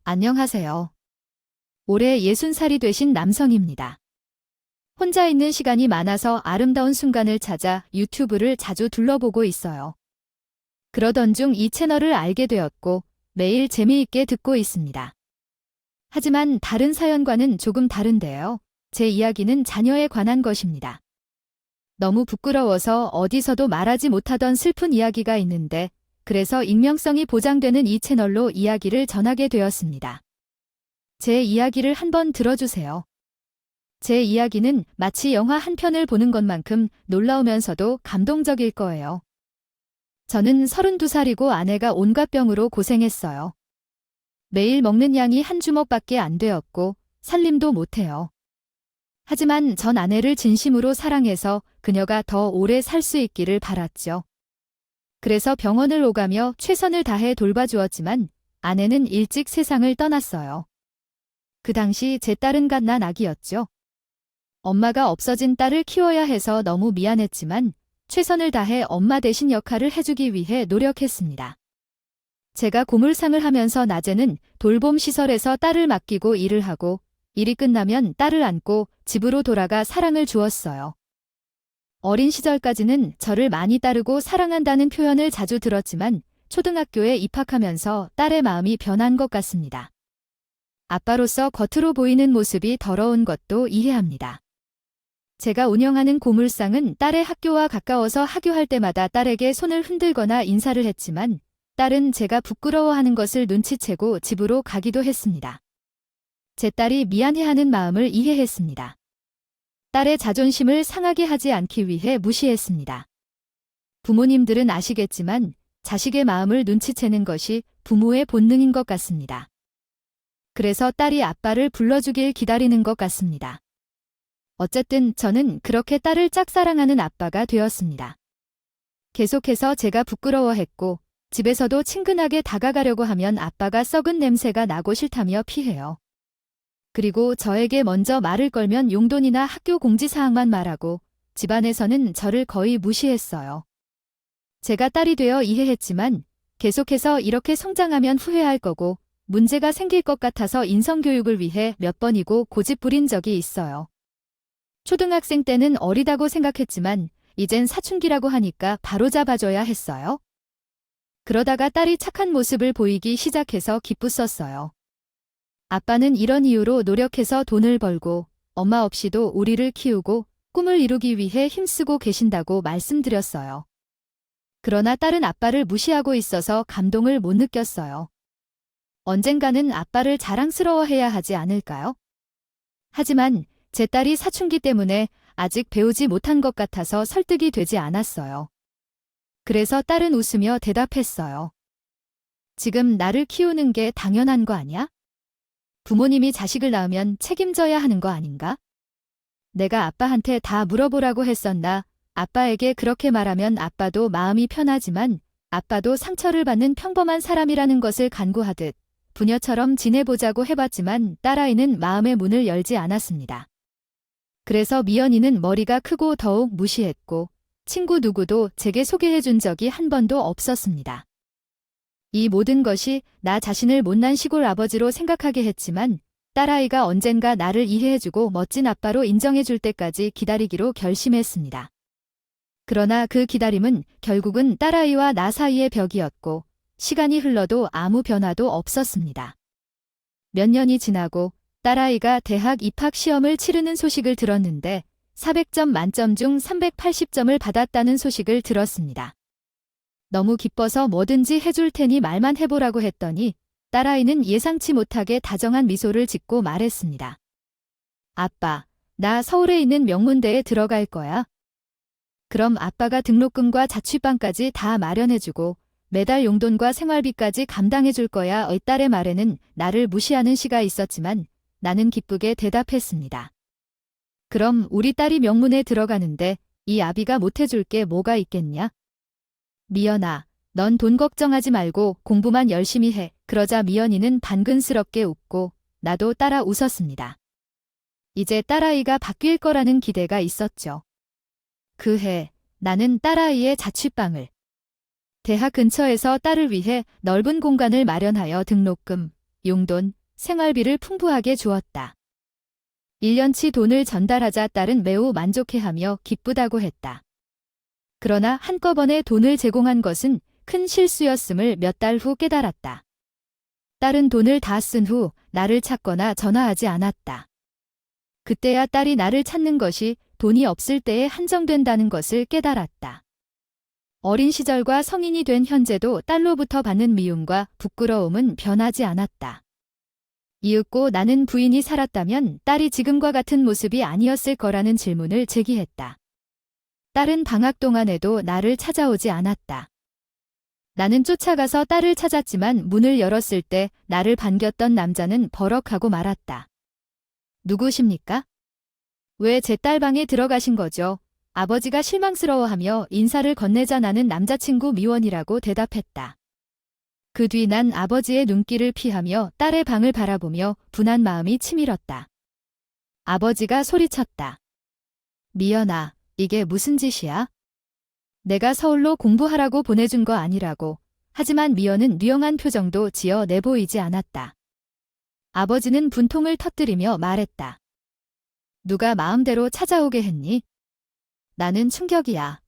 안녕하세요. 올해 60살이 되신 남성입니다. 혼자 있는 시간이 많아서 아름다운 순간을 찾아 유튜브를 자주 둘러보고 있어요. 그러던 중 이 채널을 알게 되었고 매일 재미있게 듣고 있습니다. 하지만 다른 사연과는 조금 다른데요. 제 이야기는 자녀에 관한 것입니다. 너무 부끄러워서 어디서도 말하지 못하던 슬픈 이야기가 있는데 그래서 익명성이 보장되는 이 채널로 이야기를 전하게 되었습니다. 제 이야기를 한번 들어주세요. 제 이야기는 마치 영화 한 편을 보는 것만큼 놀라우면서도 감동적일 거예요. 저는 32살이고 아내가 온갖 병으로 고생했어요. 매일 먹는 양이 한 주먹밖에 안 되었고 살림도 못해요. 하지만 전 아내를 진심으로 사랑해서 그녀가 더 오래 살 수 있기를 바랐죠. 그래서 병원을 오가며 최선을 다해 돌봐주었지만 아내는 일찍 세상을 떠났어요. 그 당시 제 딸은 갓 난 아기였죠. 엄마가 없어진 딸을 키워야 해서 너무 미안했지만 최선을 다해 엄마 대신 역할을 해주기 위해 노력했습니다. 제가 고물상을 하면서 낮에는 돌봄 시설에서 딸을 맡기고 일을 하고 일이 끝나면 딸을 안고 집으로 돌아가 사랑을 주었어요. 어린 시절까지는 저를 많이 따르고 사랑한다는 표현을 자주 들었지만 초등학교에 입학하면서 딸의 마음이 변한 것 같습니다. 아빠로서 겉으로 보이는 모습이 더러운 것도 이해합니다. 제가 운영하는 고물상은 딸의 학교와 가까워서 하교할 때마다 딸에게 손을 흔들거나 인사를 했지만 딸은 제가 부끄러워하는 것을 눈치채고 집으로 가기도 했습니다. 제 딸이 미안해하는 마음을 이해했습니다. 딸의 자존심을 상하게 하지 않기 위해 무시했습니다. 부모님들은 아시겠지만 자식의 마음을 눈치채는 것이 부모의 본능인 것 같습니다. 그래서 딸이 아빠를 불러주길 기다리는 것 같습니다. 어쨌든 저는 그렇게 딸을 짝사랑하는 아빠가 되었습니다. 계속해서 제가 부끄러워했고 집에서도 친근하게 다가가려고 하면 아빠가 썩은 냄새가 나고 싫다며 피해요. 그리고 저에게 먼저 말을 걸면 용돈이나 학교 공지사항만 말하고 집안에서는 저를 거의 무시했어요. 제가 딸이 되어 이해했지만 계속해서 이렇게 성장하면 후회할 거고 문제가 생길 것 같아서 인성교육을 위해 몇 번이고 고집 부린 적이 있어요. 초등학생 때는 어리다고 생각했지만 이젠 사춘기라고 하니까 바로 잡아줘야 했어요. 그러다가 딸이 착한 모습을 보이기 시작해서 기뻤었어요. 아빠는 이런 이유로 노력해서 돈을 벌고 엄마 없이도 우리를 키우고 꿈을 이루기 위해 힘쓰고 계신다고 말씀드렸어요. 그러나 딸은 아빠를 무시하고 있어서 감동을 못 느꼈어요. 언젠가는 아빠를 자랑스러워해야 하지 않을까요? 하지만 제 딸이 사춘기 때문에 아직 배우지 못한 것 같아서 설득이 되지 않았어요. 그래서 딸은 웃으며 대답했어요. 지금 나를 키우는 게 당연한 거 아니야? 부모님이 자식을 낳으면 책임져야 하는 거 아닌가? 내가 아빠한테 다 물어보라고 했었나? 아빠에게 그렇게 말하면 아빠도 마음이 편하지만 아빠도 상처를 받는 평범한 사람이라는 것을 간구하듯 부녀처럼 지내보자고 해봤지만 딸아이는 마음의 문을 열지 않았습니다. 그래서 미연이는 머리가 크고 더욱 무시했고 친구 누구도 제게 소개해준 적이 한 번도 없었습니다. 이 모든 것이 나 자신을 못난 시골 아버지로 생각하게 했지만 딸아이가 언젠가 나를 이해해주고 멋진 아빠로 인정해줄 때까지 기다리기로 결심했습니다. 그러나 그 기다림은 결국은 딸아이와 나 사이의 벽이었고 시간이 흘러도 아무 변화도 없었습니다. 몇 년이 지나고 딸아이가 대학 입학 시험을 치르는 소식을 들었는데 400점 만점 중 380점을 받았다는 소식을 들었습니다. 너무 기뻐서 뭐든지 해줄 테니 말만 해보라고 했더니 딸아이는 예상치 못하게 다정한 미소를 짓고 말했습니다. 아빠, 나 서울에 있는 명문대에 들어갈 거야. 그럼 아빠가 등록금과 자취방까지 다 마련해주고 매달 용돈과 생활비까지 감당해줄 거야. 딸의 말에는 나를 무시하는 시가 있었지만 나는 기쁘게 대답했습니다. 그럼 우리 딸이 명문에 들어가는데 이 아비가 못해줄 게 뭐가 있겠냐? 미연아, 넌 돈 걱정하지 말고 공부만 열심히 해. 그러자 미연이는 반근스럽게 웃고 나도 따라 웃었습니다. 이제 딸아이가 바뀔 거라는 기대가 있었죠. 그 해 나는 딸아이의 자취방을 대학 근처에서 딸을 위해 넓은 공간을 마련하여 등록금, 용돈, 생활비를 풍부하게 주었다. 1년치 돈을 전달하자 딸은 매우 만족해하며 기쁘다고 했다. 그러나 한꺼번에 돈을 제공한 것은 큰 실수였음을 몇 달 후 깨달았다. 딸은 돈을 다 쓴 후 나를 찾거나 전화하지 않았다. 그때야 딸이 나를 찾는 것이 돈이 없을 때에 한정된다는 것을 깨달았다. 어린 시절과 성인이 된 현재도 딸로부터 받는 미움과 부끄러움은 변하지 않았다. 이윽고 나는 부인이 살았다면 딸이 지금과 같은 모습이 아니었을 거라는 질문을 제기했다. 딸은 방학 동안에도 나를 찾아오지 않았다. 나는 쫓아가서 딸을 찾았지만 문을 열었을 때 나를 반겼던 남자는 버럭하고 말았다. 누구십니까? 왜 제 딸 방에 들어가신 거죠? 아버지가 실망스러워하며 인사를 건네자 나는 남자친구 미원이라고 대답했다. 그 뒤 난 아버지의 눈길을 피하며 딸의 방을 바라보며 분한 마음이 치밀었다. 아버지가 소리쳤다. 미연아, 이게 무슨 짓이야? 내가 서울로 공부하라고 보내준 거 아니라고. 하지만 미연은 뉘엉한 표정도 지어 내보이지 않았다. 아버지는 분통을 터뜨리며 말했다. 누가 마음대로 찾아오게 했니? 나는 충격이야.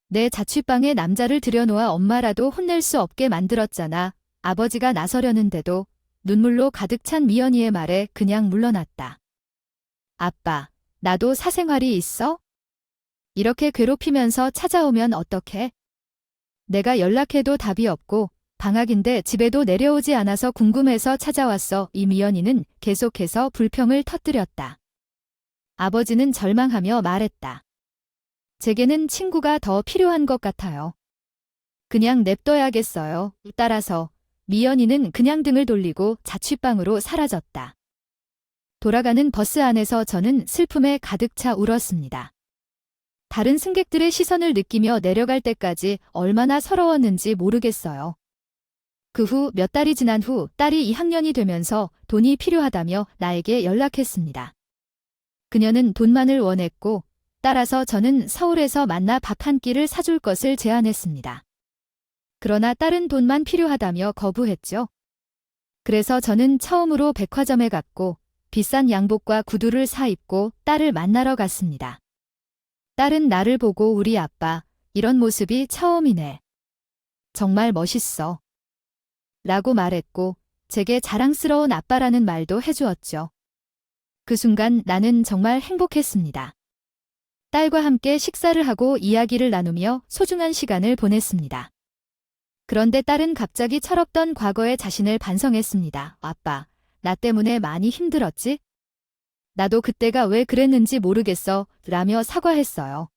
내 자취방에 남자를 들여놓아 엄마라도 혼낼 수 없게 만들었잖아. 아버지가 나서려는데도 눈물로 가득 찬 미연이의 말에 그냥 물러났다. 아빠, 나도 사생활이 있어? 이렇게 괴롭히면서 찾아오면 어떡해? 내가 연락해도 답이 없고 방학인데 집에도 내려오지 않아서 궁금해서 찾아왔어. 이 미연이는 계속해서 불평을 터뜨렸다. 아버지는 절망하며 말했다. 제게는 친구가 더 필요한 것 같아요. 그냥 냅둬야겠어요. 따라서 미연이는 그냥 등을 돌리고 자취방으로 사라졌다. 돌아가는 버스 안에서 저는 슬픔에 가득 차 울었습니다. 다른 승객들의 시선을 느끼며 내려갈 때까지 얼마나 서러웠는지 모르겠어요. 그 후 몇 달이 지난 후 딸이 2학년이 되면서 돈이 필요하다며 나에게 연락했습니다. 그녀는 돈만을 원했고 따라서 저는 서울에서 만나 밥 한 끼를 사줄 것을 제안했습니다. 그러나 딸은 돈만 필요하다며 거부했죠. 그래서 저는 처음으로 백화점에 갔고 비싼 양복과 구두를 사 입고 딸을 만나러 갔습니다. 딸은 나를 보고 우리 아빠, 이런 모습이 처음이네. 정말 멋있어. 라고 말했고 제게 자랑스러운 아빠라는 말도 해주었죠. 그 순간 나는 정말 행복했습니다. 딸과 함께 식사를 하고 이야기를 나누며 소중한 시간을 보냈습니다. 그런데 딸은 갑자기 철없던 과거의 자신을 반성했습니다. 아빠, 나 때문에 많이 힘들었지? 나도 그때가 왜 그랬는지 모르겠어. 라며 사과했어요.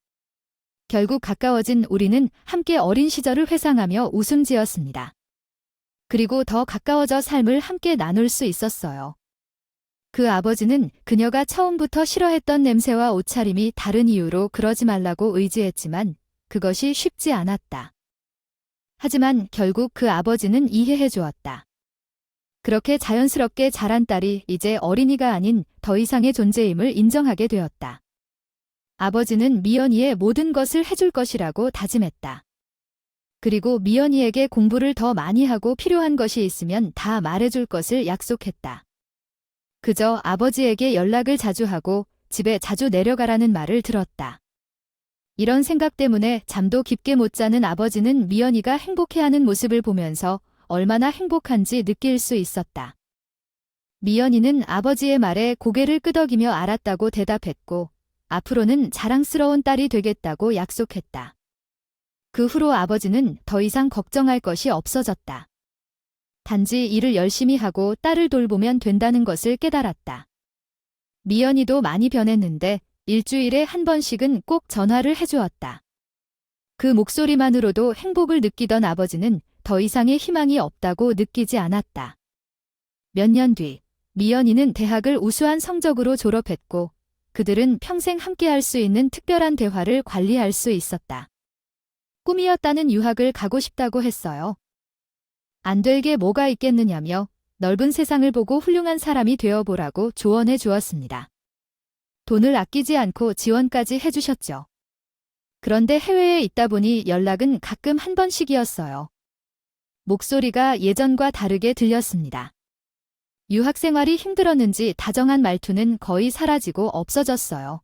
결국 가까워진 우리는 함께 어린 시절을 회상하며 웃음 지었습니다. 그리고 더 가까워져 삶을 함께 나눌 수 있었어요. 그 아버지는 그녀가 처음부터 싫어했던 냄새와 옷차림이 다른 이유로 그러지 말라고 의지했지만 그것이 쉽지 않았다. 하지만 결국 그 아버지는 이해해 주었다. 그렇게 자연스럽게 자란 딸이 이제 어린이가 아닌 더 이상의 존재임을 인정하게 되었다. 아버지는 미연이의 모든 것을 해줄 것이라고 다짐했다. 그리고 미연이에게 공부를 더 많이 하고 필요한 것이 있으면 다 말해줄 것을 약속했다. 그저 아버지에게 연락을 자주 하고 집에 자주 내려가라는 말을 들었다. 이런 생각 때문에 잠도 깊게 못 자는 아버지는 미연이가 행복해하는 모습을 보면서 얼마나 행복한지 느낄 수 있었다. 미연이는 아버지의 말에 고개를 끄덕이며 알았다고 대답했고 앞으로는 자랑스러운 딸이 되겠다고 약속했다. 그 후로 아버지는 더 이상 걱정할 것이 없어졌다. 단지 일을 열심히 하고 딸을 돌보면 된다는 것을 깨달았다. 미연이도 많이 변했는데 일주일에 한 번씩은 꼭 전화를 해주었다. 그 목소리만으로도 행복을 느끼던 아버지는 더 이상의 희망이 없다고 느끼지 않았다. 몇 년 뒤, 미연이는 대학을 우수한 성적으로 졸업했고 그들은 평생 함께할 수 있는 특별한 대화를 관리할 수 있었다. 꿈이었다는 유학을 가고 싶다고 했어요. 안 될 게 뭐가 있겠느냐며 넓은 세상을 보고 훌륭한 사람이 되어보라고 조언해 주었습니다. 돈을 아끼지 않고 지원까지 해주셨죠. 그런데 해외에 있다 보니 연락은 가끔 한 번씩이었어요. 목소리가 예전과 다르게 들렸습니다. 유학 생활이 힘들었는지 다정한 말투는 거의 사라지고 없어졌어요.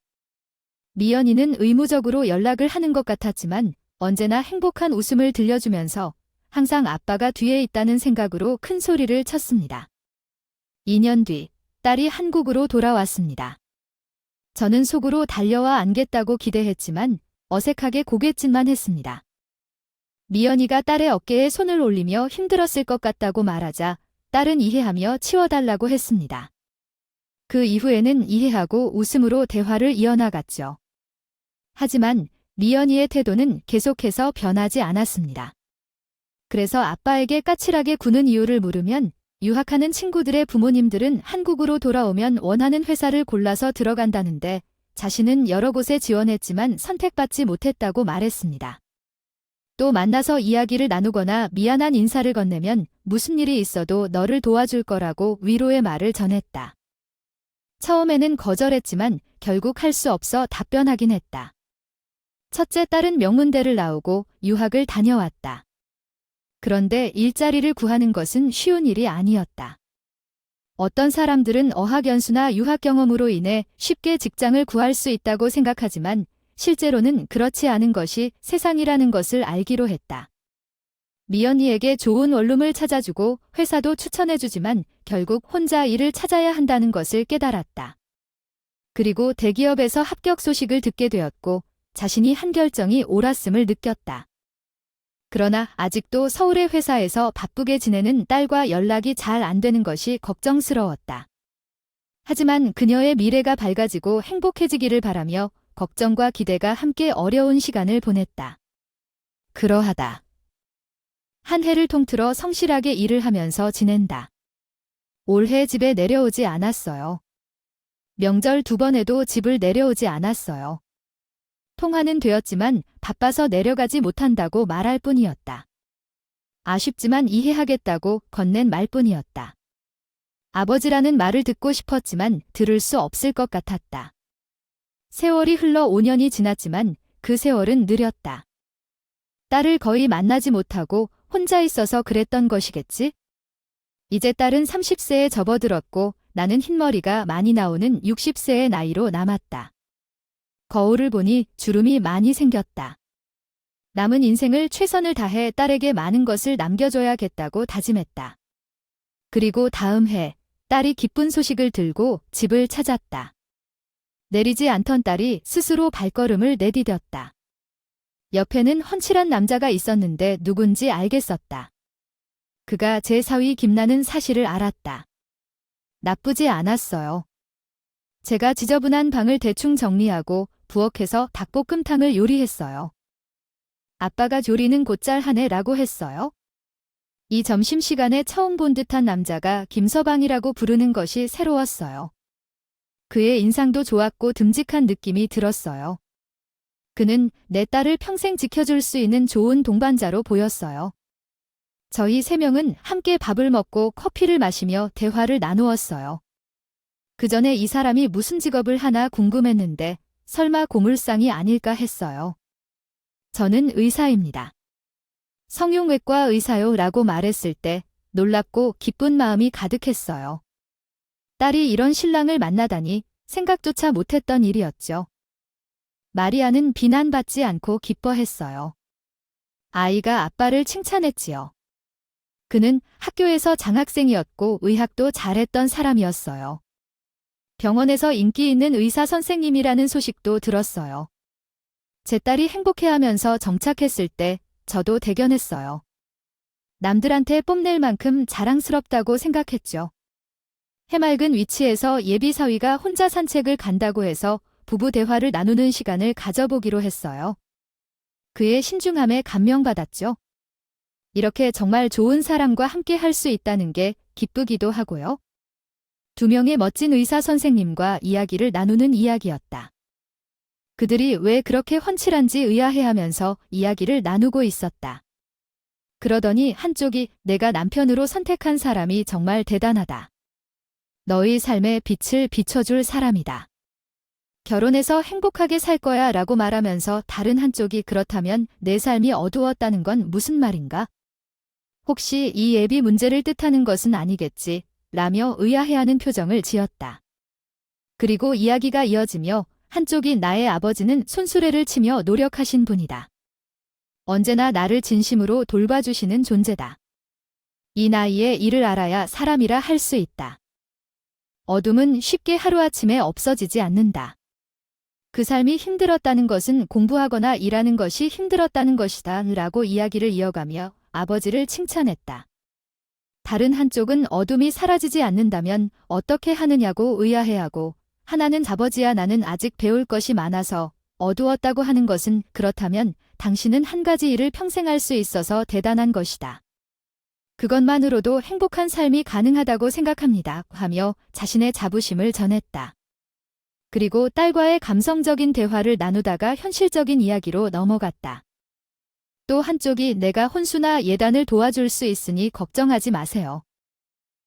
미연이는 의무적으로 연락을 하는 것 같았지만 언제나 행복한 웃음을 들려주면서 항상 아빠가 뒤에 있다는 생각으로 큰 소리를 쳤습니다. 2년 뒤 딸이 한국으로 돌아왔습니다. 저는 속으로 달려와 안겠다고 기대했지만 어색하게 고갯짓만 했습니다. 미연이가 딸의 어깨에 손을 올리며 힘들었을 것 같다고 말하자 딸은 이해하며 치워달라고 했습니다. 그 이후에는 이해하고 웃음으로 대화를 이어나갔죠. 하지만 미연이의 태도는 계속해서 변하지 않았습니다. 그래서 아빠에게 까칠하게 구는 이유를 물으면 유학하는 친구들의 부모님들은 한국으로 돌아오면 원하는 회사를 골라서 들어간다는데 자신은 여러 곳에 지원했지만 선택받지 못했다고 말했습니다. 또 만나서 이야기를 나누거나 미안한 인사를 건네면 무슨 일이 있어도 너를 도와줄 거라고 위로의 말을 전했다. 처음에는 거절했지만 결국 할 수 없어 답변하긴 했다. 첫째 딸은 명문대를 나오고 유학을 다녀왔다. 그런데 일자리를 구하는 것은 쉬운 일이 아니었다. 어떤 사람들은 어학연수나 유학 경험으로 인해 쉽게 직장을 구할 수 있다고 생각하지만 실제로는 그렇지 않은 것이 세상이라는 것을 알기로 했다. 미연이에게 좋은 원룸을 찾아주고 회사도 추천해주지만 결국 혼자 일을 찾아야 한다는 것을 깨달았다. 그리고 대기업에서 합격 소식을 듣게 되었고 자신이 한 결정이 옳았음을 느꼈다. 그러나 아직도 서울의 회사에서 바쁘게 지내는 딸과 연락이 잘 안 되는 것이 걱정스러웠다. 하지만 그녀의 미래가 밝아지고 행복해지기를 바라며 걱정과 기대가 함께 어려운 시간을 보냈다. 그러하다. 한 해를 통틀어 성실하게 일을 하면서 지낸다. 올해 집에 내려오지 않았어요. 명절 2번에도 집을 내려오지 않았어요. 통화는 되었지만 바빠서 내려가지 못한다고 말할 뿐이었다. 아쉽지만 이해하겠다고 건넨 말뿐이었다. 아버지라는 말을 듣고 싶었지만 들을 수 없을 것 같았다. 세월이 흘러 5년이 지났지만 그 세월은 느렸다. 딸을 거의 만나지 못하고 혼자 있어서 그랬던 것이겠지? 이제 딸은 30세에 접어들었고 나는 흰머리가 많이 나오는 60세의 나이로 남았다. 거울을 보니 주름이 많이 생겼다. 남은 인생을 최선을 다해 딸에게 많은 것을 남겨줘야겠다고 다짐했다. 그리고 다음 해 딸이 기쁜 소식을 들고 집을 찾았다. 내리지 않던 딸이 스스로 발걸음을 내디뎠다. 옆에는 훤칠한 남자가 있었는데 누군지 알겠었다. 그가 제 사위 김나는 사실을 알았다. 나쁘지 않았어요. 제가 지저분한 방을 대충 정리하고 부엌에서 닭볶음탕을 요리했어요. 아빠가 조리는 곧잘 하네라고 했어요. 이 점심시간에 처음 본 듯한 남자가 김서방이라고 부르는 것이 새로웠어요. 그의 인상도 좋았고 듬직한 느낌이 들었어요. 그는 내 딸을 평생 지켜줄 수 있는 좋은 동반자로 보였어요. 저희 3명은 함께 밥을 먹고 커피를 마시며 대화를 나누었어요. 그 전에 이 사람이 무슨 직업을 하나 궁금했는데 설마 고물상이 아닐까 했어요. 저는 의사입니다. 성형외과 의사요 라고 말했을 때 놀랍고 기쁜 마음이 가득했어요. 딸이 이런 신랑을 만나다니 생각조차 못했던 일이었죠. 마리아는 비난받지 않고 기뻐했어요. 아이가 아빠를 칭찬했지요. 그는 학교에서 장학생이었고 의학도 잘했던 사람이었어요. 병원에서 인기 있는 의사 선생님이라는 소식도 들었어요. 제 딸이 행복해하면서 정착했을 때 저도 대견했어요. 남들한테 뽐낼 만큼 자랑스럽다고 생각했죠. 해맑은 위치에서 예비 사위가 혼자 산책을 간다고 해서 부부 대화를 나누는 시간을 가져보기로 했어요. 그의 신중함에 감명받았죠. 이렇게 정말 좋은 사람과 함께 할 수 있다는 게 기쁘기도 하고요. 2명의 멋진 의사 선생님과 이야기를 나누는 이야기였다. 그들이 왜 그렇게 훤칠한지 의아해하면서 이야기를 나누고 있었다. 그러더니 한쪽이 내가 남편으로 선택한 사람이 정말 대단하다. 너의 삶에 빛을 비춰줄 사람이다. 결혼해서 행복하게 살 거야 라고 말하면서 다른 한쪽이 그렇다면 내 삶이 어두웠다는 건 무슨 말인가? 혹시 이 예비 문제를 뜻하는 것은 아니겠지. 라며 의아해하는 표정을 지었다. 그리고 이야기가 이어지며 한쪽이 나의 아버지는 손수레를 치며 노력하신 분이다. 언제나 나를 진심으로 돌봐주시는 존재다. 이 나이에 이를 알아야 사람이라 할 수 있다. 어둠은 쉽게 하루아침에 없어지지 않는다. 그 삶이 힘들었다는 것은 공부하거나 일하는 것이 힘들었다는 것이다 라고 이야기를 이어가며 아버지를 칭찬했다. 다른 한쪽은 어둠이 사라지지 않는다면 어떻게 하느냐고 의아해하고 하나는 아버지야 나는 아직 배울 것이 많아서 어두웠다고 하는 것은 그렇다면 당신은 한 가지 일을 평생 할 수 있어서 대단한 것이다. 그것만으로도 행복한 삶이 가능하다고 생각합니다. 하며 자신의 자부심을 전했다. 그리고 딸과의 감성적인 대화를 나누다가 현실적인 이야기로 넘어갔다. 또 한쪽이 내가 혼수나 예단을 도와줄 수 있으니 걱정하지 마세요.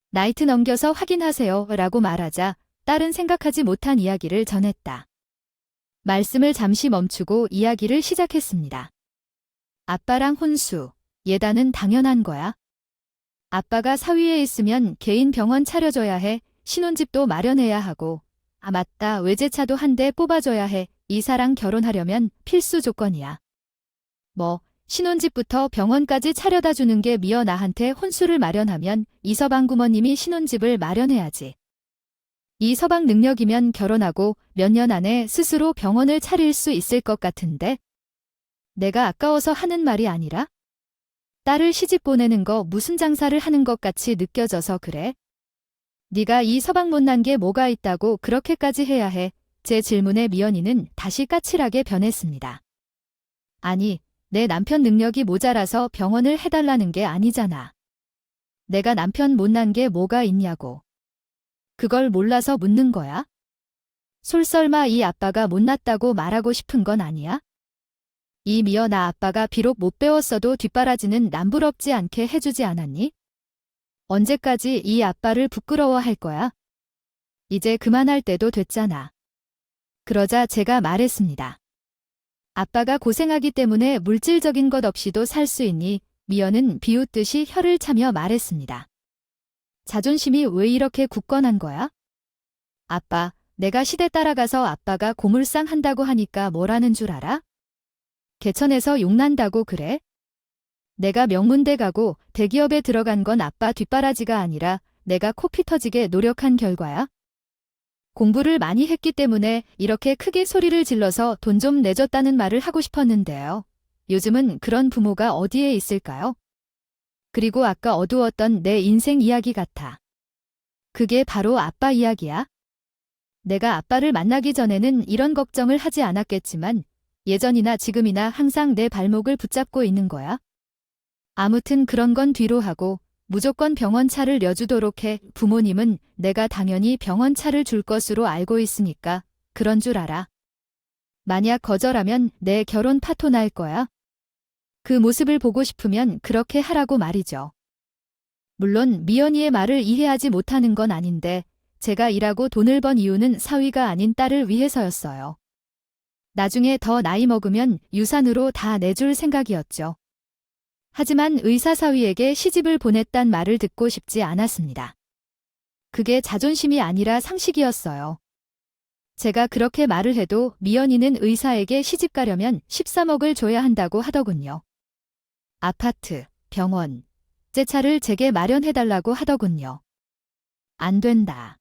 나이트 넘겨서 확인하세요. 라고 말하자 딸은 생각하지 못한 이야기를 전했다. 말씀을 잠시 멈추고 이야기를 시작했습니다. 아빠랑 혼수, 예단은 당연한 거야. 아빠가 사위에 있으면 개인 병원 차려줘야 해. 신혼집도 마련해야 하고. 아 맞다. 외제차도 한 대 뽑아줘야 해. 이사랑 결혼하려면 필수 조건이야. 뭐 신혼집부터 병원까지 차려다 주는 게 미어 나한테 혼수를 마련하면 이서방 부모님이 신혼집을 마련해야지. 이서방 능력이면 결혼하고 몇 년 안에 스스로 병원을 차릴 수 있을 것 같은데? 내가 아까워서 하는 말이 아니라? 딸을 시집 보내는 거 무슨 장사를 하는 것 같이 느껴져서 그래? 네가 이 서방 못난 게 뭐가 있다고 그렇게까지 해야 해. 제 질문에 미연이는 다시 까칠하게 변했습니다. 아니, 내 남편 능력이 모자라서 병원을 해달라는 게 아니잖아. 내가 남편 못난 게 뭐가 있냐고. 그걸 몰라서 묻는 거야? 솔설마 이 아빠가 못났다고 말하고 싶은 건 아니야? 이 미어 나 아빠가 비록 못 배웠어도 뒷바라지는 남부럽지 않게 해주지 않았니? 언제까지 이 아빠를 부끄러워할 거야? 이제 그만할 때도 됐잖아. 그러자 제가 말했습니다. 아빠가 고생하기 때문에 물질적인 것 없이도 살 수 있니? 미연은 비웃듯이 혀를 차며 말했습니다. 자존심이 왜 이렇게 굳건한 거야? 아빠, 내가 시대 따라가서 아빠가 고물상 한다고 하니까 뭐라는 줄 알아? 개천에서 용난다고 그래? 내가 명문대 가고 대기업에 들어간 건 아빠 뒷바라지가 아니라 내가 코피 터지게 노력한 결과야? 공부를 많이 했기 때문에 이렇게 크게 소리를 질러서 돈 좀 내줬다는 말을 하고 싶었는데요. 요즘은 그런 부모가 어디에 있을까요? 그리고 아까 어두웠던 내 인생 이야기 같아. 그게 바로 아빠 이야기야? 내가 아빠를 만나기 전에는 이런 걱정을 하지 않았겠지만 예전이나 지금이나 항상 내 발목을 붙잡고 있는 거야. 아무튼 그런 건 뒤로 하고 무조건 병원차를 내주도록 해. 부모님은 내가 당연히 병원차를 줄 것으로 알고 있으니까 그런 줄 알아. 만약 거절하면 내 결혼 파토 날 거야. 그 모습을 보고 싶으면 그렇게 하라고 말이죠. 물론 미연이의 말을 이해하지 못하는 건 아닌데 제가 일하고 돈을 번 이유는 사위가 아닌 딸을 위해서였어요. 나중에 더 나이 먹으면 유산으로 다 내줄 생각이었죠. 하지만 의사 사위에게 시집을 보냈단 말을 듣고 싶지 않았습니다. 그게 자존심이 아니라 상식이었어요. 제가 그렇게 말을 해도 미연이는 의사에게 시집 가려면 13억을 줘야 한다고 하더군요. 아파트, 병원, 제 차를 제게 마련해달라고 하더군요. 안 된다.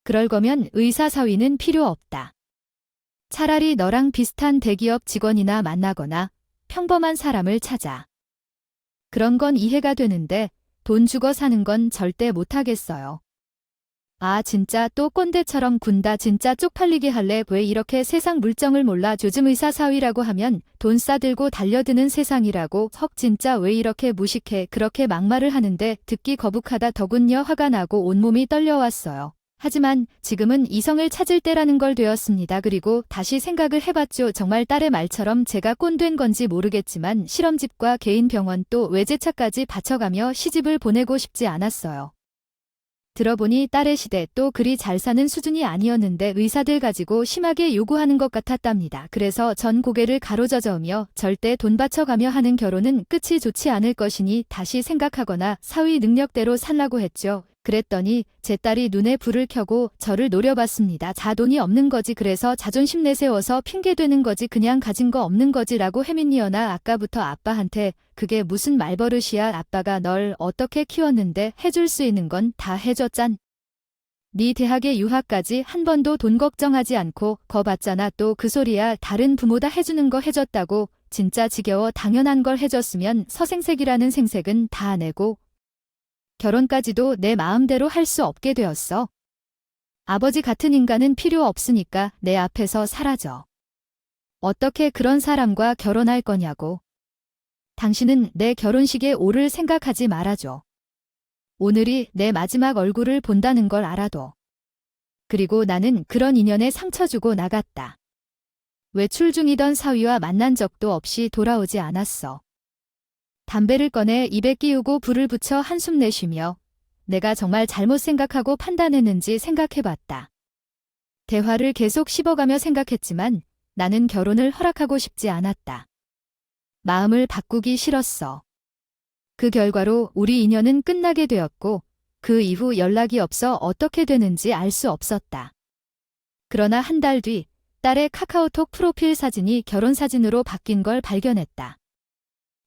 그럴 거면 의사 사위는 필요 없다. 차라리 너랑 비슷한 대기업 직원이나 만나거나 평범한 사람을 찾아. 그런 건 이해가 되는데 돈 주고 사는 건 절대 못하겠어요. 아 진짜 또 꼰대처럼 군다. 진짜 쪽팔리게 할래. 왜 이렇게 세상 물정을 몰라. 요즘 의사 사위라고 하면 돈 싸들고 달려드는 세상이라고. 헉 진짜 왜 이렇게 무식해. 그렇게 막말을 하는데 듣기 거북하다. 더군요 화가 나고 온몸이 떨려왔어요. 하지만 지금은 이성을 찾을 때라는 걸 되었습니다. 그리고 다시 생각을 해봤죠. 정말 딸의 말처럼 제가 꼰된 건지 모르겠지만 실험집과 개인 병원 또 외제차까지 바쳐가며 시집을 보내고 싶지 않았어요. 들어보니 딸의 시대 또 그리 잘 사는 수준이 아니었는데 의사들 가지고 심하게 요구하는 것 같았답니다. 그래서 전 고개를 가로저저으며 절대 돈 바쳐가며 하는 결혼은 끝이 좋지 않을 것이니 다시 생각하거나 사위 능력대로 살라고 했죠. 그랬더니 제 딸이 눈에 불을 켜고 저를 노려봤습니다. 자돈이 없는 거지. 그래서 자존심 내세워서 핑계대는 거지. 그냥 가진 거 없는 거지라고 혜민이여나 아까부터 아빠한테 그게 무슨 말버릇이야. 아빠가 널 어떻게 키웠는데 해줄 수 있는 건 다 해줬잖. 네 대학에 유학까지 한 번도 돈 걱정하지 않고 거 봤잖아. 또 그 소리야. 다른 부모 다 해주는 거 해줬다고. 진짜 지겨워. 당연한 걸 해줬으면 서생색이라는 생색은 다 내고 결혼까지도 내 마음대로 할 수 없게 되었어. 아버지 같은 인간은 필요 없으니까 내 앞에서 사라져. 어떻게 그런 사람과 결혼할 거냐고. 당신은 내 결혼식에 오를 생각하지 말아줘. 오늘이 내 마지막 얼굴을 본다는 걸 알아도. 그리고 나는 그런 인연에 상처 주고 나갔다. 외출 중이던 사위와 만난 적도 없이 돌아오지 않았어. 담배를 꺼내 입에 끼우고 불을 붙여 한숨 내쉬며 내가 정말 잘못 생각하고 판단했는지 생각해봤다. 대화를 계속 씹어가며 생각했지만 나는 결혼을 허락하고 싶지 않았다. 마음을 바꾸기 싫었어. 그 결과로 우리 인연은 끝나게 되었고 그 이후 연락이 없어 어떻게 되는지 알 수 없었다. 그러나 한 달 뒤 딸의 카카오톡 프로필 사진이 결혼사진으로 바뀐 걸 발견했다.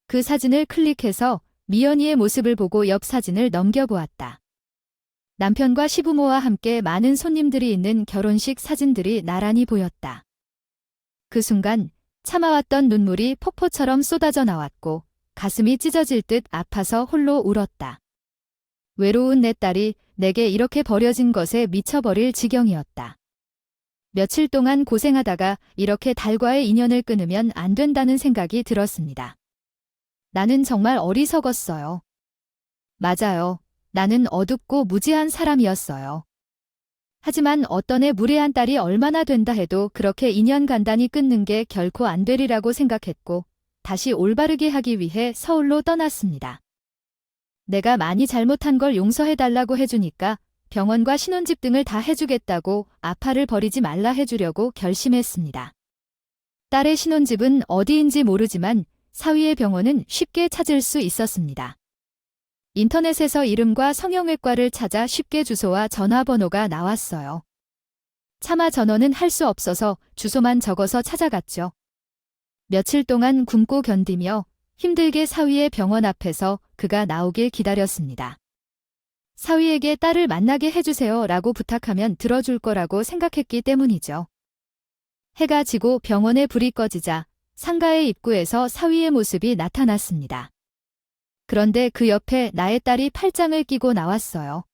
그 사진을 클릭해서 미연이의 모습을 보고 옆 사진을 넘겨보았다. 남편과 시부모와 함께 많은 손님들이 있는 결혼식 사진들이 나란히 보였다. 그 순간 참아왔던 눈물이 폭포처럼 쏟아져 나왔고 가슴이 찢어질 듯 아파서 홀로 울었다. 외로운 내 딸이 내게 이렇게 버려진 것에 미쳐버릴 지경이었다. 며칠 동안 고생하다가 이렇게 달과의 인연을 끊으면 안 된다는 생각이 들었습니다. 나는 정말 어리석었어요. 맞아요. 나는 어둡고 무지한 사람이었어요. 하지만 어떤 애 무례한 딸이 얼마나 된다 해도 그렇게 인연 간단히 끊는 게 결코 안 되리라고 생각했고 다시 올바르게 하기 위해 서울로 떠났습니다. 내가 많이 잘못한 걸 용서해달라고 해주니까 병원과 신혼집 등을 다 해주겠다고 아파를 버리지 말라 해주려고 결심했습니다. 딸의 신혼집은 어디인지 모르지만 사위의 병원은 쉽게 찾을 수 있었습니다. 인터넷에서 이름과 성형외과를 찾아 쉽게 주소와 전화번호가 나왔어요. 차마 전화는 할 수 없어서 주소만 적어서 찾아갔죠. 며칠 동안 굶고 견디며 힘들게 사위의 병원 앞에서 그가 나오길 기다렸습니다. 사위에게 딸을 만나게 해주세요 라고 부탁하면 들어줄 거라고 생각했기 때문이죠. 해가 지고 병원에 불이 꺼지자 상가의 입구에서 사위의 모습이 나타났습니다. 그런데 그 옆에 나의 딸이 팔짱을 끼고 나왔어요.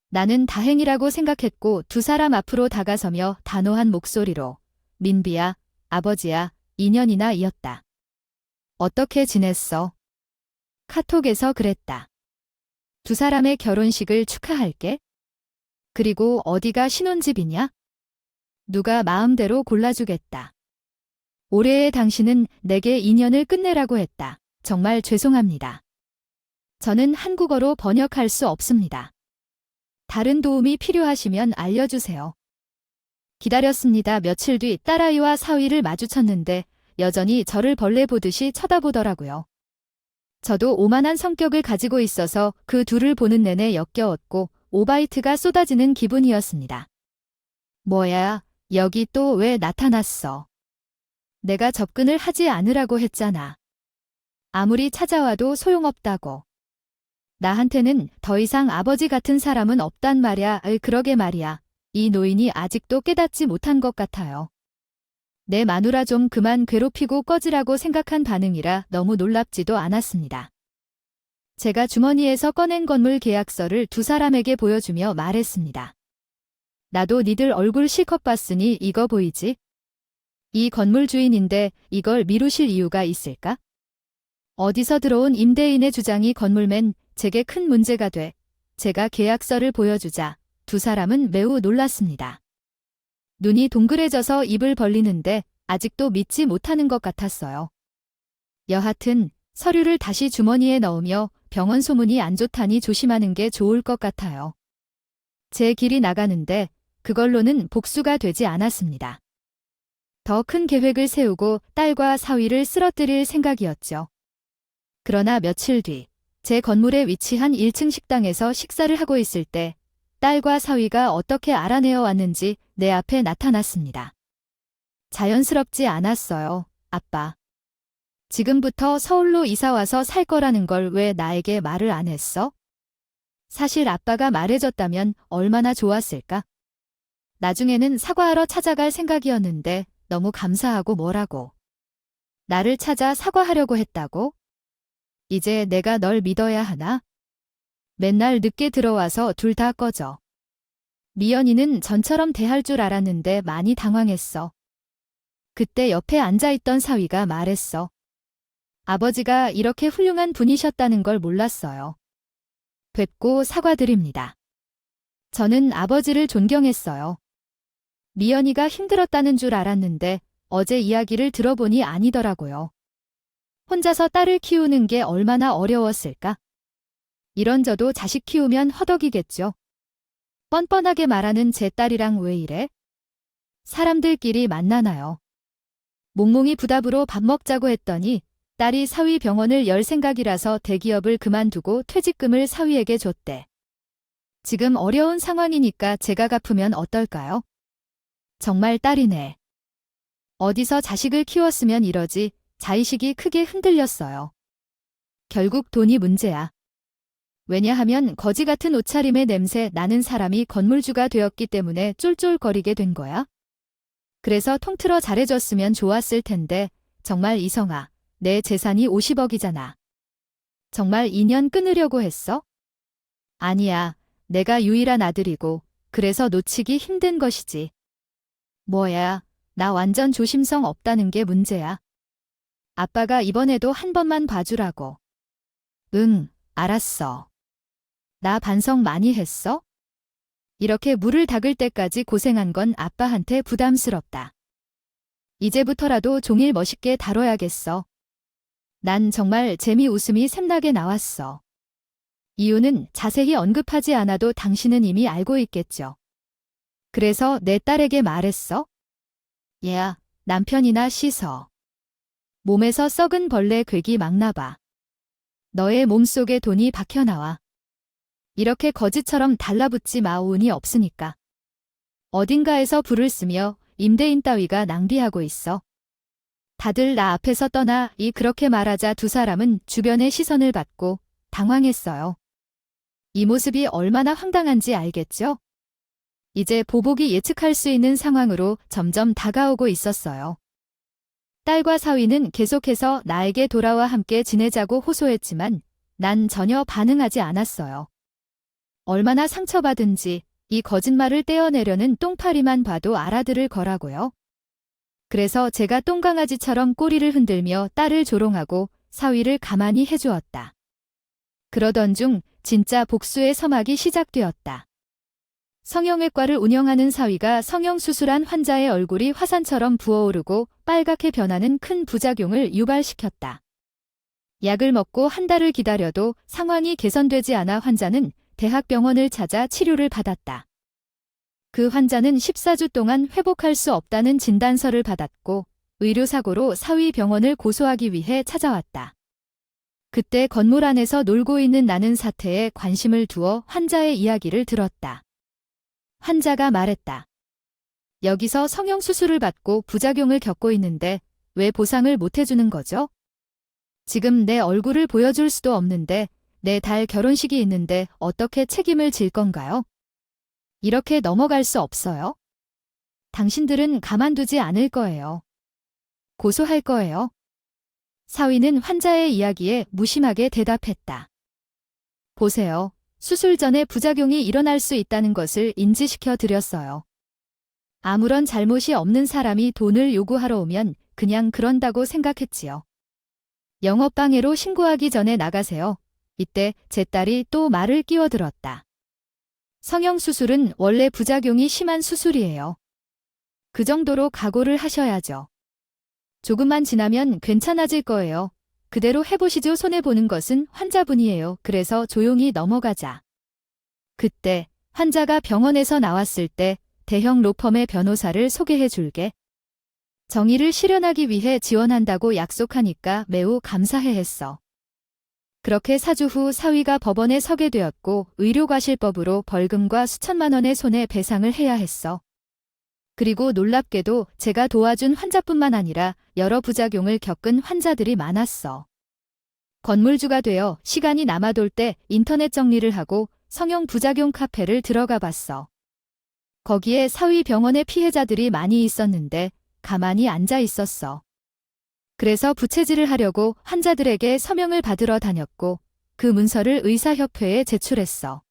나는 다행이라고 생각했고 두 사람 앞으로 다가서며 단호한 목소리로 민비야, 아버지야, 인연이나 이었다. 어떻게 지냈어? 카톡에서 그랬다. 두 사람의 결혼식을 축하할게. 그리고 어디가 신혼집이냐? 누가 마음대로 골라주겠다. 올해의 당신은 내게 인연을 끝내라고 했다. 정말 죄송합니다. 저는 한국어로 번역할 수 없습니다. 다른 도움이 필요하시면 알려주세요. 기다렸습니다. 며칠 뒤 딸아이와 사위를 마주쳤는데 여전히 저를 벌레 보듯이 쳐다보더라고요. 저도 오만한 성격을 가지고 있어서 그 둘을 보는 내내 역겨웠고 오바이트가 쏟아지는 기분이었습니다. 뭐야, 여기 또 왜 나타났어? 내가 접근을 하지 않으라고 했잖아. 아무리 찾아와도 소용없다고. 나한테는 더 이상 아버지 같은 사람은 없단 말야. 그러게 말이야. 이 노인이 아직도 깨닫지 못한 것 같아요. 내 마누라 좀 그만 괴롭히고 꺼지라고 생각한 반응이라 너무 놀랍지도 않았습니다. 제가 주머니에서 꺼낸 건물 계약서를 두 사람에게 보여주며 말했습니다. 나도 니들 얼굴 실컷 봤으니 이거 보이지? 이 건물 주인인데 이걸 미루실 이유가 있을까? 어디서 들어온 임대인의 주장이 건물맨 제게 큰 문제가 돼 제가 계약서를 보여주자 두 사람은 매우 놀랐습니다. 눈이 동그래져서 입을 벌리는데 아직도 믿지 못하는 것 같았어요. 여하튼 서류를 다시 주머니에 넣으며 병원 소문이 안 좋다니 조심하는 게 좋을 것 같아요. 제 길이 나가는데 그걸로는 복수가 되지 않았습니다. 더 큰 계획을 세우고 딸과 사위를 쓰러뜨릴 생각이었죠. 그러나 며칠 뒤 제 건물에 위치한 1층 식당에서 식사를 하고 있을 때 딸과 사위가 어떻게 알아내어 왔는지 내 앞에 나타났습니다. 자연스럽지 않았어요, 아빠. 지금부터 서울로 이사와서 살 거라는 걸 왜 나에게 말을 안 했어? 사실 아빠가 말해줬다면 얼마나 좋았을까? 나중에는 사과하러 찾아갈 생각이었는데 너무 감사하고 뭐라고. 나를 찾아 사과하려고 했다고? 이제 내가 널 믿어야 하나? 맨날 늦게 들어와서 둘 다 꺼져. 미연이는 전처럼 대할 줄 알았는데 많이 당황했어. 그때 옆에 앉아있던 사위가 말했어. 아버지가 이렇게 훌륭한 분이셨다는 걸 몰랐어요. 뵙고 사과드립니다. 저는 아버지를 존경했어요. 미연이가 힘들었다는 줄 알았는데 어제 이야기를 들어보니 아니더라고요. 혼자서 딸을 키우는 게 얼마나 어려웠을까? 이런저도 자식 키우면 허덕이겠죠. 뻔뻔하게 말하는 제 딸이랑 왜 이래? 사람들끼리 만나나요? 몽몽이 부답으로 밥 먹자고 했더니 딸이 사위 병원을 열 생각이라서 대기업을 그만두고 퇴직금을 사위에게 줬대. 지금 어려운 상황이니까 제가 갚으면 어떨까요? 정말 딸이네. 어디서 자식을 키웠으면 이러지. 자의식이 크게 흔들렸어요. 결국 돈이 문제야. 왜냐하면 거지 같은 옷차림의 냄새 나는 사람이 건물주가 되었기 때문에 쫄쫄거리게 된 거야. 그래서 통틀어 잘해줬으면 좋았을 텐데 정말 이성아, 내 재산이 50억이잖아. 정말 인연 끊으려고 했어? 아니야, 내가 유일한 아들이고 그래서 놓치기 힘든 것이지. 뭐야, 나 완전 조심성 없다는 게 문제야. 아빠가 이번에도 한 번만 봐주라고. 응, 알았어. 나 반성 많이 했어? 이렇게 물을 닦을 때까지 고생한 건 아빠한테 부담스럽다. 이제부터라도 종일 멋있게 다뤄야겠어. 난 정말 재미 웃음이 샘나게 나왔어. 이유는 자세히 언급하지 않아도 당신은 이미 알고 있겠죠. 그래서 내 딸에게 말했어. 얘야, 남편이나 씻어. 몸에서 썩은 벌레 괴기 막 나봐. 너의 몸속에 돈이 박혀나와. 이렇게 거지처럼 달라붙지 마. 운이 없으니까. 어딘가에서 불을 쓰며 임대인 따위가 낭비하고 있어. 다들 나 앞에서 떠나 그렇게 말하자 두 사람은 주변의 시선을 받고 당황했어요. 이 모습이 얼마나 황당한지 알겠죠? 이제 보복이 예측할 수 있는 상황으로 점점 다가오고 있었어요. 딸과 사위는 계속해서 나에게 돌아와 함께 지내자고 호소했지만 난 전혀 반응하지 않았어요. 얼마나 상처받은지 이 거짓말을 떼어내려는 똥파리만 봐도 알아들을 거라고요. 그래서 제가 똥강아지처럼 꼬리를 흔들며 딸을 조롱하고 사위를 가만히 해주었다. 그러던 중 진짜 복수의 서막이 시작되었다. 성형외과를 운영하는 사위가 성형수술한 환자의 얼굴이 화산처럼 부어오르고 빨갛게 변하는 큰 부작용을 유발시켰다. 약을 먹고 한 달을 기다려도 상황이 개선되지 않아 환자는 대학병원을 찾아 치료를 받았다. 그 환자는 14주 동안 회복할 수 없다는 진단서를 받았고 의료사고로 사위 병원을 고소하기 위해 찾아왔다. 그때 건물 안에서 놀고 있는 나는 사태에 관심을 두어 환자의 이야기를 들었다. 환자가 말했다. 여기서 성형수술을 받고 부작용을 겪고 있는데 왜 보상을 못 해주는 거죠? 지금 내 얼굴을 보여줄 수도 없는데 내 달 결혼식이 있는데 어떻게 책임을 질 건가요? 이렇게 넘어갈 수 없어요. 당신들은 가만두지 않을 거예요. 고소할 거예요. 사위는 환자의 이야기에 무심하게 대답했다. 보세요. 수술 전에 부작용이 일어날 수 있다는 것을 인지시켜 드렸어요. 아무런 잘못이 없는 사람이 돈을 요구하러 오면 그냥 그런다고 생각했지요. 영업방해로 신고하기 전에 나가세요. 이때 제 딸이 또 말을 끼워들었다. 성형수술은 원래 부작용이 심한 수술이에요. 그 정도로 각오를 하셔야죠. 조금만 지나면 괜찮아질 거예요. 그대로 해보시죠. 손해보는 것은 환자분이에요. 그래서 조용히 넘어가자. 그때 환자가 병원에서 나왔을 때 대형 로펌의 변호사를 소개해 줄게. 정의를 실현하기 위해 지원한다고 약속하니까 매우 감사해했어. 그렇게 4주 후 사위가 법원에 서게 되었고 의료과실법으로 벌금과 수천만 원의 손해배상을 해야 했어. 그리고 놀랍게도 제가 도와준 환자뿐만 아니라 여러 부작용을 겪은 환자들이 많았어. 건물주가 되어 시간이 남아돌 때 인터넷 정리를 하고 성형 부작용 카페를 들어가 봤어. 거기에 사위 병원의 피해자들이 많이 있었는데 가만히 앉아 있었어. 그래서 부채질을 하려고 환자들에게 서명을 받으러 다녔고 그 문서를 의사협회에 제출했어.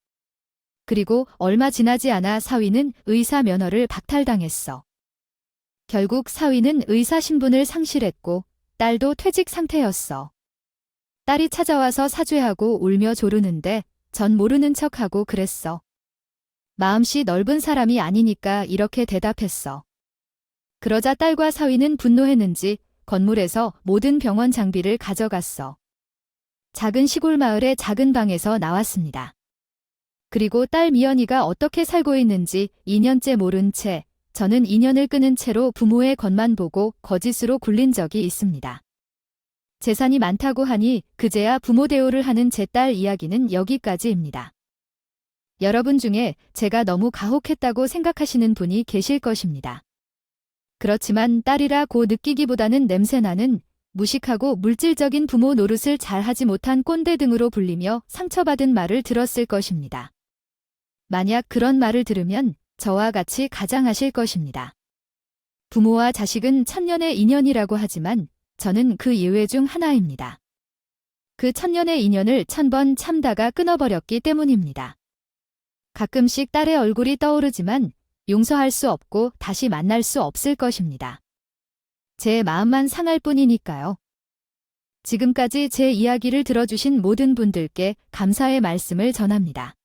그리고 얼마 지나지 않아 사위는 의사 면허를 박탈당했어. 결국 사위는 의사 신분을 상실했고 딸도 퇴직 상태였어. 딸이 찾아와서 사죄하고 울며 조르는데 전 모르는 척하고 그랬어. 마음씨 넓은 사람이 아니니까 이렇게 대답했어. 그러자 딸과 사위는 분노했는지 건물에서 모든 병원 장비를 가져갔어. 작은 시골 마을의 작은 방에서 나왔습니다. 그리고 딸 미연이가 어떻게 살고 있는지 2년째 모른 채 저는 인연을 끊은 채로 부모의 겉만 보고 거짓으로 굴린 적이 있습니다. 재산이 많다고 하니 그제야 부모 대우를 하는 제 딸 이야기는 여기까지입니다. 여러분 중에 제가 너무 가혹했다고 생각하시는 분이 계실 것입니다. 그렇지만 딸이라고 느끼기보다는 냄새나는 무식하고 물질적인 부모 노릇을 잘하지 못한 꼰대 등으로 불리며 상처받은 말을 들었을 것입니다. 만약 그런 말을 들으면 저와 같이 가장하실 것입니다. 부모와 자식은 천년의 인연이라고 하지만 저는 그 예외 중 하나입니다. 그 천년의 인연을 1000번 참다가 끊어버렸기 때문입니다. 가끔씩 딸의 얼굴이 떠오르지만 용서할 수 없고 다시 만날 수 없을 것입니다. 제 마음만 상할 뿐이니까요. 지금까지 제 이야기를 들어주신 모든 분들께 감사의 말씀을 전합니다.